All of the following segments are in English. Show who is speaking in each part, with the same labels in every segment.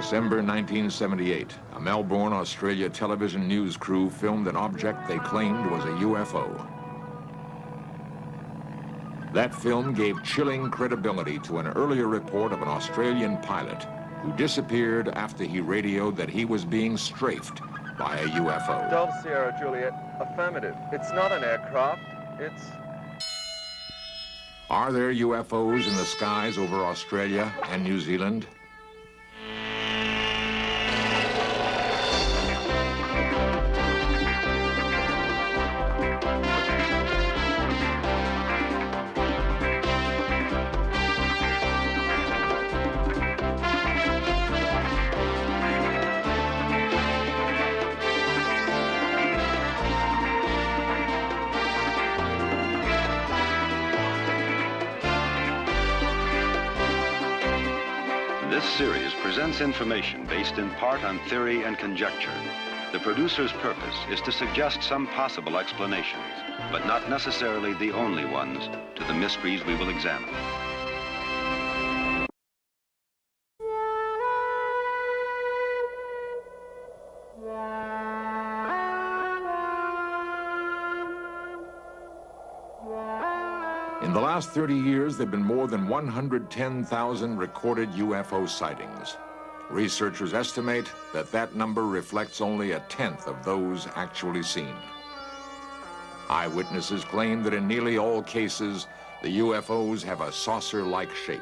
Speaker 1: December 1978, a Melbourne, Australia television news crew filmed an object they claimed was a UFO. That film gave chilling credibility to an earlier report of an Australian pilot who disappeared after he radioed that he was being strafed by a UFO.
Speaker 2: Delta Sierra Juliet, affirmative. It's not an aircraft, it's...
Speaker 1: Are there UFOs in the skies over Australia and New Zealand?
Speaker 3: This series presents information based in part on theory and conjecture. The producer's purpose is to suggest some possible explanations, but not necessarily the only ones, to the mysteries we will examine.
Speaker 1: In the last 30 years, there have been more than 110,000 recorded UFO sightings. Researchers estimate that that number reflects only a tenth of those actually seen. Eyewitnesses claim that in nearly all cases, the UFOs have a saucer-like shape.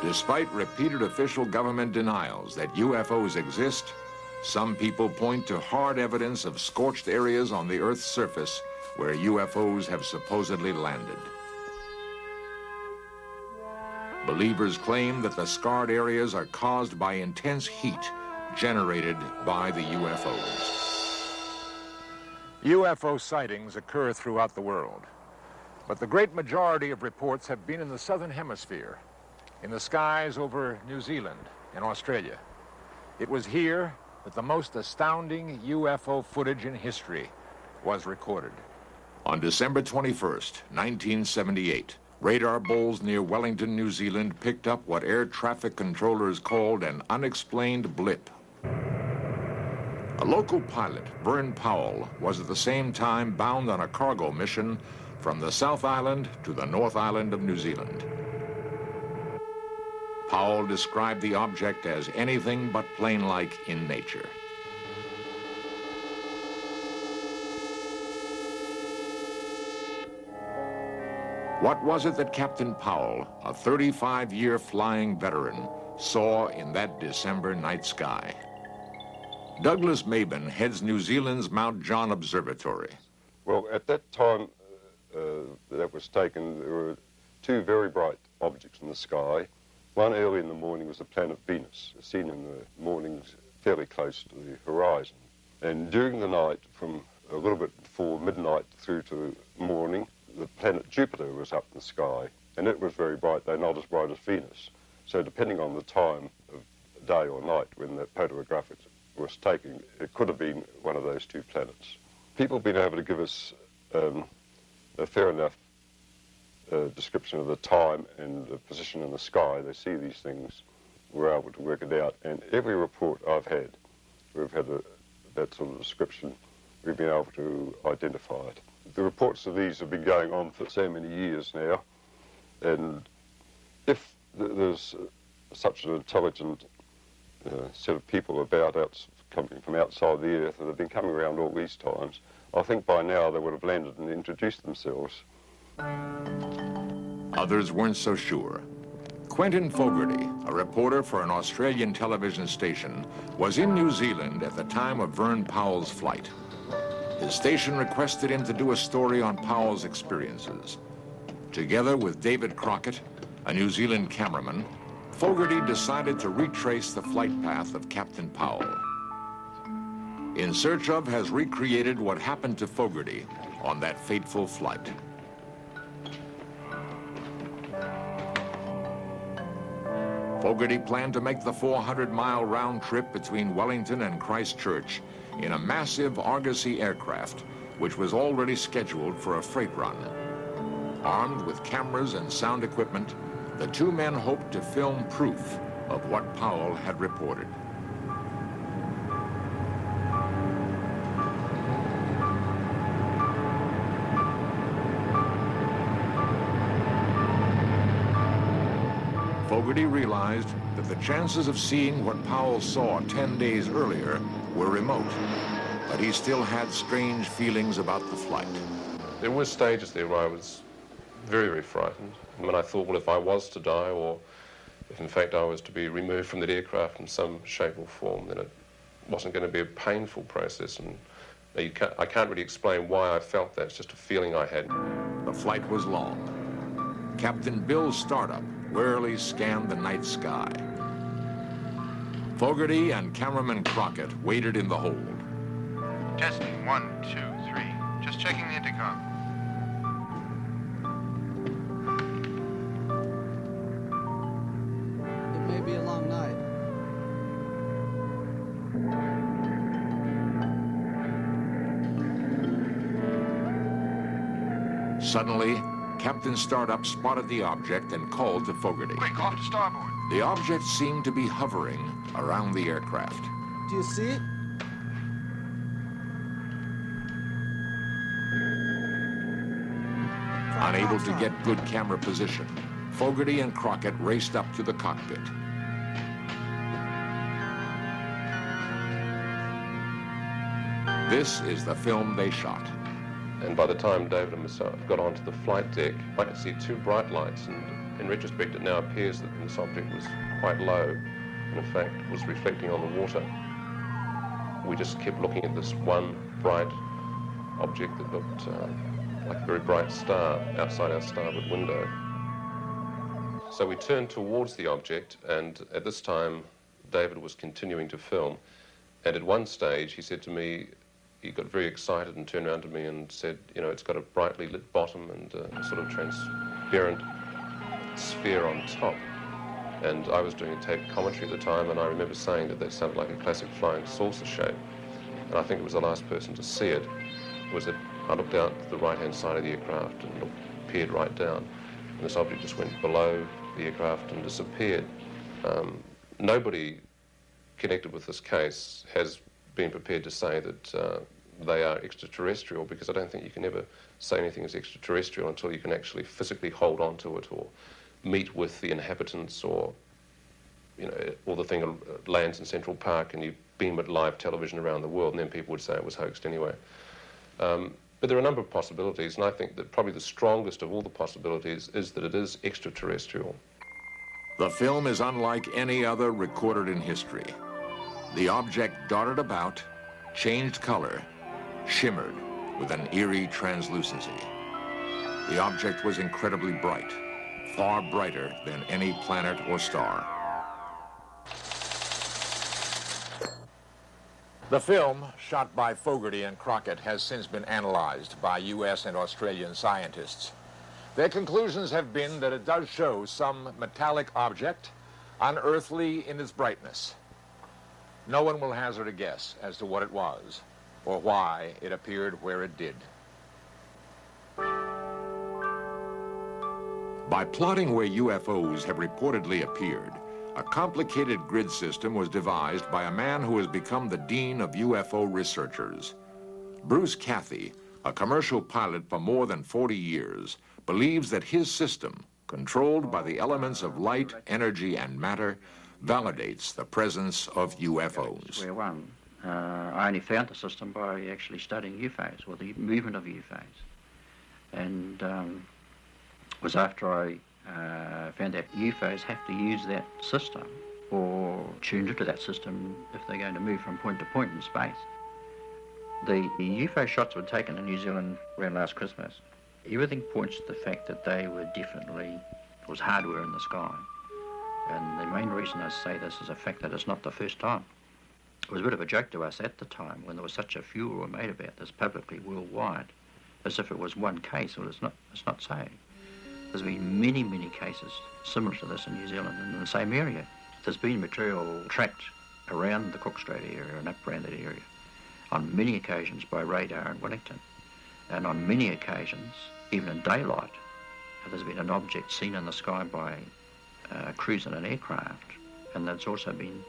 Speaker 1: Despite repeated official government denials that UFOs exist, some people point to hard evidence of scorched areas on the Earth's surface where UFOs have supposedly landed. Believers claim that the scarred areas are caused by intense heat generated by the UFOs. UFO sightings occur throughout the world, but the great majority of reports have been in the southern hemisphere, in the skies over New Zealand and Australia. It was here that the most astounding UFO footage in history was recorded. On December 21st, 1978, radar bulls near Wellington, New Zealand picked up what air traffic controllers called an unexplained blip. A local pilot, Vern Powell, was at the same time bound on a cargo mission from the South Island to the North Island of New Zealand. Powell described the object as anything but plane-like in nature. What was it that Captain Powell, a 35-year flying veteran, saw in that December night sky? Douglas Maben heads New Zealand's Mount John Observatory.
Speaker 4: Well, at that time that was taken, there were two very bright objects in the sky. One early in the morning was the planet Venus, seen in the mornings fairly close to the horizon. And during the night, from a little bit before midnight through to morning, the planet Jupiter was up in the sky, and it was very bright, though not as bright as Venus. So depending on the time of day or night when the photograph was taken, it could have been one of those two planets. People have been able to give us a fair enough description of the time and the position in the sky. They see these things, we're able to work it out, and every report I've had, we've had that sort of description, we've been able to identify it. The reports of these have been going on for so many years now, and if there's such an intelligent set of people about coming from outside the Earth that have been coming around all these times, I think by now they would have landed and introduced themselves.
Speaker 1: Others weren't so sure. Quentin Fogarty, a reporter for an Australian television station, was in New Zealand at the time of Vern Powell's flight. His station requested him to do a story on Powell's experiences. Together with David Crockett, a New Zealand cameraman, Fogarty decided to retrace the flight path of Captain Powell. In Search Of has recreated what happened to Fogarty on that fateful flight. Fogarty planned to make the 400-mile round trip between Wellington and Christchurch in a massive Argosy aircraft, which was already scheduled for a freight run. Armed with cameras and sound equipment, the two men hoped to film proof of what Powell had reported. Fogarty realized that the chances of seeing what Powell saw 10 days earlier were remote, but he still had strange feelings about the flight.
Speaker 5: There were stages there where I was very, very frightened. And when I thought, well, if I was to die, or if in fact I was to be removed from that aircraft in some shape or form, then it wasn't going to be a painful process. And I can't really explain why I felt that. It's just a feeling I had.
Speaker 1: The flight was long. Captain Bill's startup warily scanned the night sky. Fogarty and cameraman Crockett waited in the hold.
Speaker 6: Testing, 1, 2, 3. Just checking the intercom.
Speaker 7: It may be a long night.
Speaker 1: Suddenly, Captain Startup spotted the object and called to Fogarty.
Speaker 6: Quick, off to starboard.
Speaker 1: The object seemed to be hovering around the aircraft.
Speaker 7: Do you see it?
Speaker 1: Unable to get good camera position, Fogarty and Crockett raced up to the cockpit. This is the film they shot.
Speaker 5: And by the time David and myself got onto the flight deck, I could see two bright lights, and in retrospect it now appears that this object was quite low, and in fact was reflecting on the water. We just kept looking at this one bright object that looked like a very bright star outside our starboard window. So we turned towards the object, and at this time David was continuing to film, and at one stage he said to me, he got very excited and turned around to me and said, you know, it's got a brightly lit bottom and a sort of transparent sphere on top. And I was doing a tape commentary at the time, and I remember saying that they sounded like a classic flying saucer shape. And I think it was the last person to see it. Was that I looked out the right-hand side of the aircraft and peered right down. And this object just went below the aircraft and disappeared. Nobody connected with this case has been prepared to say that they are extraterrestrial, because I don't think you can ever say anything is extraterrestrial until you can actually physically hold on to it or meet with the inhabitants, or, you know, or the thing lands in Central Park and you beam it live television around the world, and then people would say it was hoaxed anyway. But there are a number of possibilities, and I think that probably the strongest of all the possibilities is that it is extraterrestrial.
Speaker 1: The film is unlike any other recorded in history. The object darted about, changed color, shimmered with an eerie translucency. The object was incredibly bright, far brighter than any planet or star. The film, shot by Fogarty and Crockett, has since been analyzed by U.S. and Australian scientists. Their conclusions have been that it does show some metallic object, unearthly in its brightness. No one will hazard a guess as to what it was or why it appeared where it did. By plotting where UFOs have reportedly appeared, a complicated grid system was devised by a man who has become the dean of UFO researchers. Bruce Cathy, a commercial pilot for more than 40 years, believes that his system, controlled by the elements of light, energy, and matter, validates the presence of UFOs.
Speaker 8: Square one. I only found the system by actually studying UFOs, or the movement of UFOs. And it was after I found that UFOs have to use that system, or tuned into that system, if they're going to move from point to point in space. The UFO shots were taken in New Zealand around last Christmas. Everything points to the fact that they were definitely, it was hardware in the sky. And the main reason I say this is the fact that it's not the first time. It was a bit of a joke to us at the time when there was such a furor made about this publicly worldwide, as if it was one case. Well, it's not so. There's been many, many cases similar to this in New Zealand and in the same area. There's been material tracked around the Cook Strait area and up around that area on many occasions by radar in Wellington. And on many occasions, even in daylight, there's been an object seen in the sky by cruise in an aircraft, and that's also been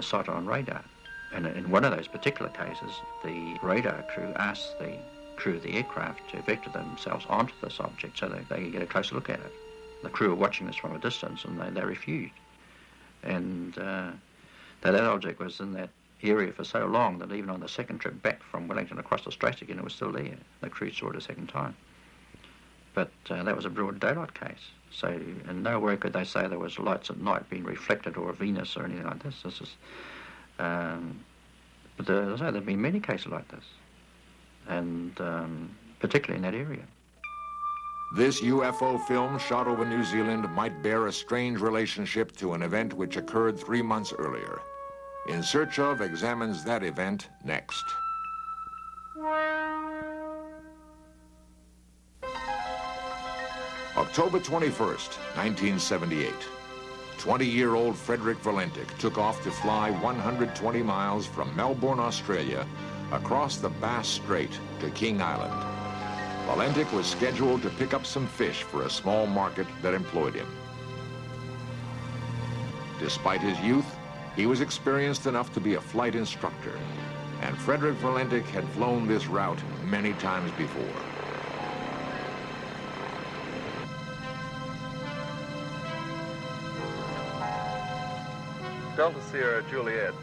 Speaker 8: sighted on radar. And in one of those particular cases, the radar crew asked the crew of the aircraft to vector themselves onto this object so that they could get a closer look at it. The crew were watching this from a distance, and they refused. And that object was in that area for so long that even on the second trip back from Wellington across the Straits again, it was still there. The crew saw it a second time. But that was a broad daylight case. So in nowhere could they say there was lights at night being reflected or a Venus or anything like this. This is, but there have been many cases like this, and particularly in that area.
Speaker 1: This UFO film shot over New Zealand might bear a strange relationship to an event which occurred 3 months earlier. In Search Of examines that event next. October 21st, 1978. 20-year-old Frederick Valentic took off to fly 120 miles from Melbourne, Australia, across the Bass Strait to King Island. Valentic was scheduled to pick up some fish for a small market that employed him. Despite his youth, he was experienced enough to be a flight instructor, and Frederick Valentic had flown this route many times before.
Speaker 2: Delta Sierra Juliet,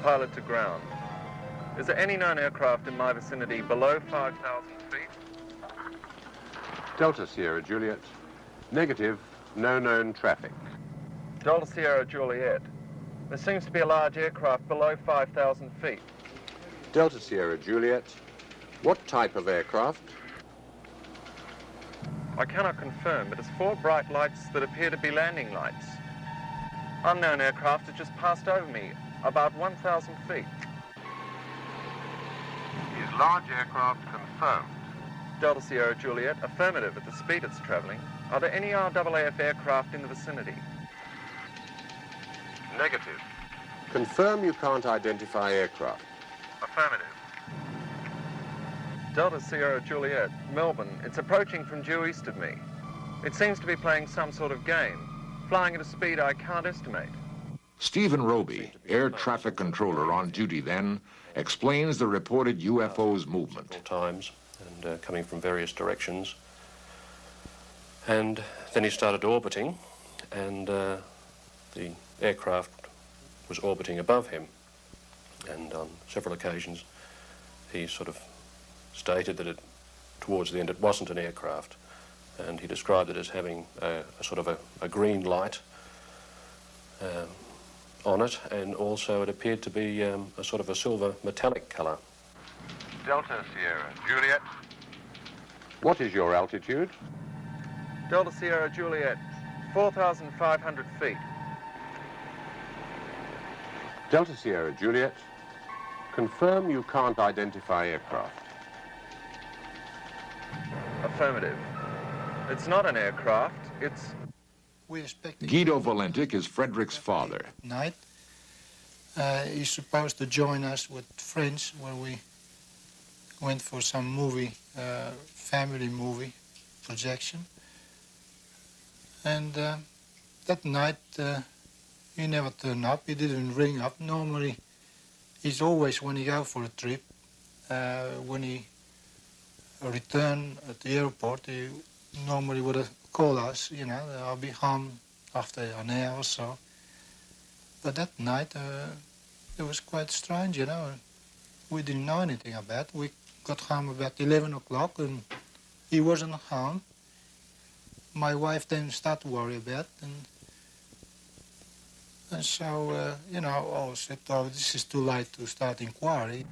Speaker 2: pilot to ground. Is there any known aircraft in my vicinity below 5,000 feet?
Speaker 5: Delta Sierra Juliet. Negative, no known traffic.
Speaker 2: Delta Sierra Juliet. There seems to be a large aircraft below 5,000 feet.
Speaker 5: Delta Sierra Juliet. What type of aircraft?
Speaker 2: I cannot confirm, but it's 4 bright lights that appear to be landing lights. Unknown aircraft has just passed over me, about 1,000 feet.
Speaker 6: Is large aircraft confirmed?
Speaker 2: Delta Sierra Juliet, affirmative at the speed it's travelling. Are there any RAAF aircraft in the vicinity?
Speaker 6: Negative.
Speaker 5: Confirm you can't identify aircraft.
Speaker 6: Affirmative.
Speaker 2: Delta Sierra Juliet, Melbourne. It's approaching from due east of me. It seems to be playing some sort of game, flying at a speed I can't estimate.
Speaker 1: Stephen Roby, air traffic controller on duty then, explains the reported UFO's movement.
Speaker 5: Several times, and coming from various directions. And then he started orbiting, and the aircraft was orbiting above him. And on several occasions, he sort of stated that towards the end it wasn't an aircraft. And he described it as having a sort of a green light on it, and also it appeared to be a sort of a silver metallic colour.
Speaker 6: Delta Sierra Juliet.
Speaker 5: What is your altitude?
Speaker 2: Delta Sierra Juliet, 4,500 feet.
Speaker 5: Delta Sierra Juliet. Confirm you can't identify aircraft.
Speaker 2: Affirmative. It's not an aircraft, it's...
Speaker 1: Guido Valentic is Frederick's father.
Speaker 7: Night. He's supposed to join us with friends when we went for some movie, family movie projection. And that night he never turned up, he didn't ring up. Normally he's always, when he go for a trip, when he return at the airport, he normally would have called us, you know, I'll be home after an hour or so. But that night, it was quite strange, you know. We didn't know anything about it. We got home about 11 o'clock and he wasn't home. My wife then started to worry about it. And so, you know, I said, oh, this is too late to start inquiry.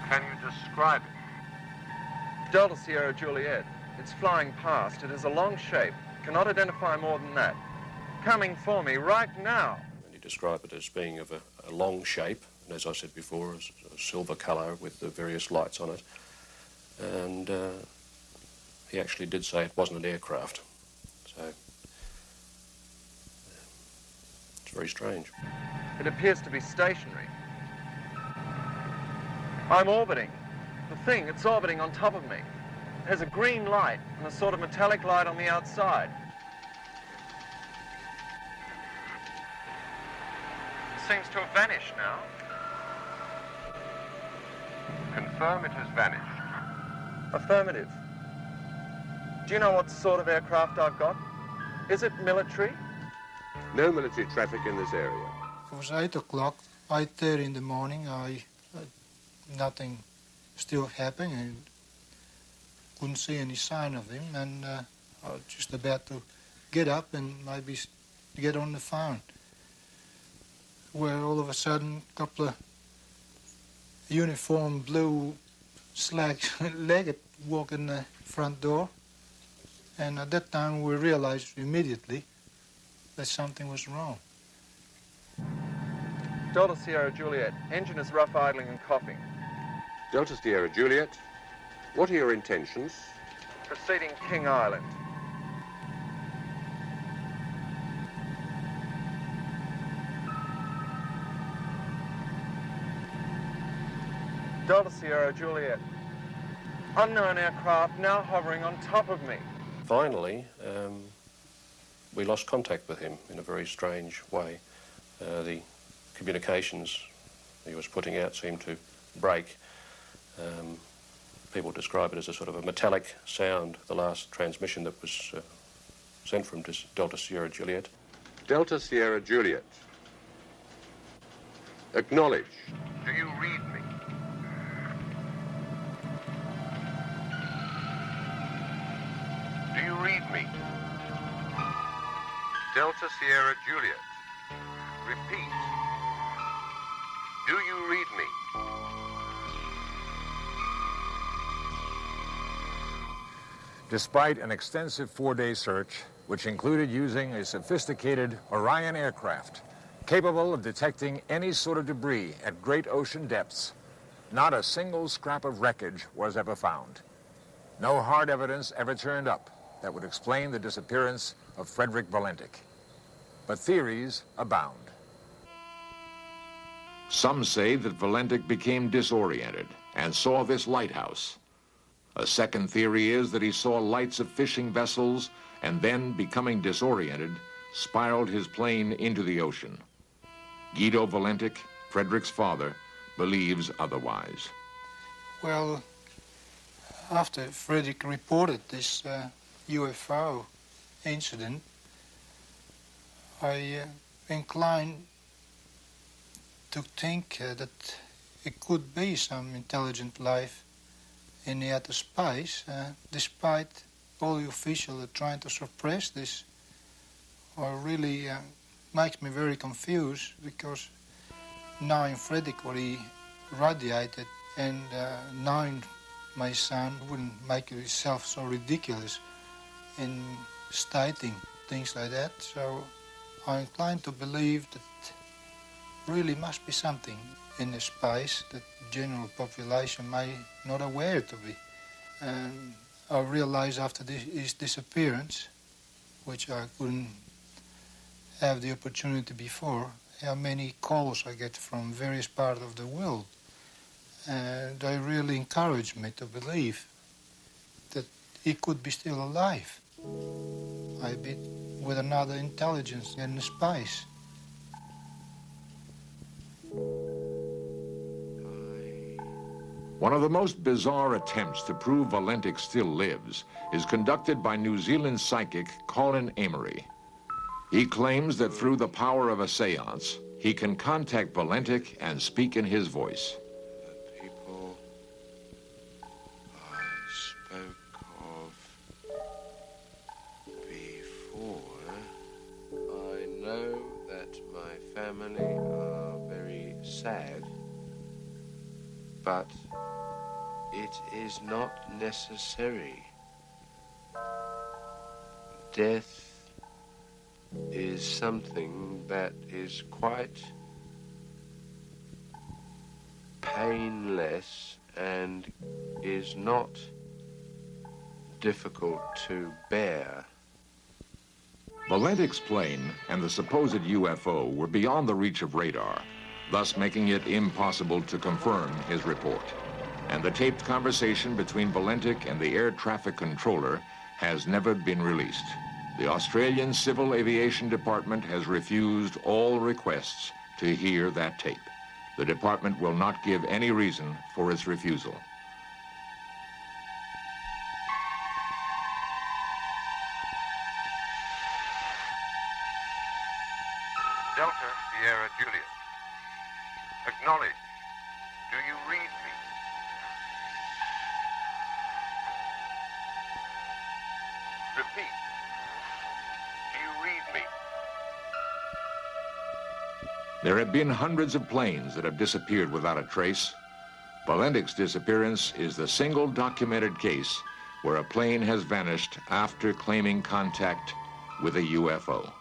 Speaker 6: Can you describe it?
Speaker 2: Delta Sierra Juliet. It's flying past. It is a long shape. Cannot identify more than that. Coming for me right now.
Speaker 5: And he described it as being of a long shape, and as I said before, a silver colour with the various lights on it. And he actually did say it wasn't an aircraft. So it's very strange.
Speaker 2: It appears to be stationary. I'm orbiting. The thing, it's orbiting on top of me. It has a green light and a sort of metallic light on the outside. seems to have vanished now.
Speaker 5: Confirm it has vanished.
Speaker 2: Affirmative. Do you know what sort of aircraft I've got? Is it military?
Speaker 5: No military traffic in this area.
Speaker 7: It was 8 o'clock, 8:30 in the morning. Nothing still happening. I couldn't see any sign of him, and I was just about to get up and maybe get on the phone, where all of a sudden a couple of uniformed blue slack-legged walk in the front door, and at that time we realized immediately that something was wrong.
Speaker 2: Delta Sierra Juliet, engine is rough idling and coughing.
Speaker 5: Delta Sierra Juliet, what are your intentions?
Speaker 2: Proceeding King Island. Delta Sierra Juliet, unknown aircraft now hovering on top of me.
Speaker 5: Finally, we lost contact with him in a very strange way. The communications he was putting out seemed to break. People describe it as a sort of a metallic sound, the last transmission that was sent from Delta Sierra Juliet. Delta Sierra Juliet. Acknowledge.
Speaker 6: Do you read me? Do you read me? Delta Sierra Juliet. Repeat. Do you read me?
Speaker 1: Despite an extensive 4-day search, which included using a sophisticated Orion aircraft capable of detecting any sort of debris at great ocean depths, not a single scrap of wreckage was ever found. No hard evidence ever turned up that would explain the disappearance of Frederick Valentik. But theories abound. Some say that Valentik became disoriented and saw this lighthouse. A second theory is that he saw lights of fishing vessels and then, becoming disoriented, spiraled his plane into the ocean. Guido Valentik, Frederick's father, believes otherwise.
Speaker 7: Well, after Frederick reported this UFO incident, I inclined to think that it could be some intelligent life in the outer space, despite all the officials are trying to suppress this, or really makes me very confused, because knowing Frederick what he radiated and knowing my son wouldn't make himself so ridiculous in stating things like that. So I'm inclined to believe that really must be something in the space that the general population may not aware to be. And I realized after his disappearance, which I couldn't have the opportunity before, how many calls I get from various parts of the world. And they really encouraged me to believe that he could be still alive, maybe with another intelligence in the space.
Speaker 1: One of the most bizarre attempts to prove Valentik still lives is conducted by New Zealand psychic Colin Amory. He claims that through the power of a seance, he can contact Valentik and speak in his voice.
Speaker 9: The people I spoke of before, I know that my family are very sad, but it is not necessary. Death is something that is quite painless and is not difficult to bear.
Speaker 1: Valentik's plane and the supposed UFO were beyond the reach of radar, thus making it impossible to confirm his report. And the taped conversation between Valentik and the air traffic controller has never been released. The Australian Civil Aviation Department has refused all requests to hear that tape. The department will not give any reason for its refusal.
Speaker 6: Delta Sierra Juliet. Acknowledge. Do you read me? Repeat. Do you read me?
Speaker 1: There have been hundreds of planes that have disappeared without a trace. Valendic's disappearance is the single documented case where a plane has vanished after claiming contact with a UFO.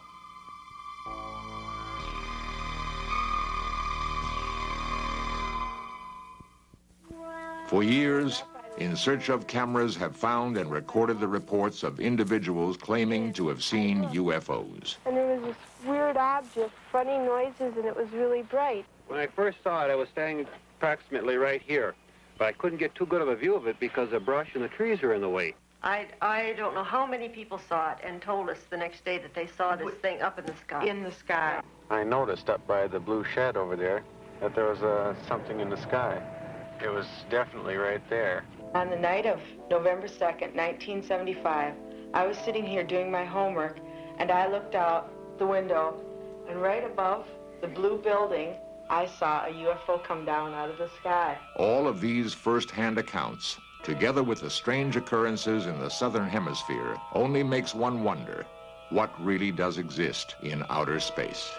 Speaker 1: For years, In Search of cameras have found and recorded the reports of individuals claiming to have seen UFOs.
Speaker 10: And there was this weird object, funny noises, and it was really bright.
Speaker 11: When I first saw it, I was standing approximately right here, but I couldn't get too good of a view of it because the brush and the trees are in the way.
Speaker 12: I don't know how many people saw it and told us the next day that they saw this thing up in the sky. In the sky.
Speaker 11: I noticed up by the blue shed over there that there was something in the sky. It was definitely right there.
Speaker 12: On the night of November 2nd, 1975, I was sitting here doing my homework, and I looked out the window, and right above the blue building, I saw a UFO come down out of the sky.
Speaker 1: All of these first-hand accounts, together with the strange occurrences in the southern hemisphere, only makes one wonder what really does exist in outer space.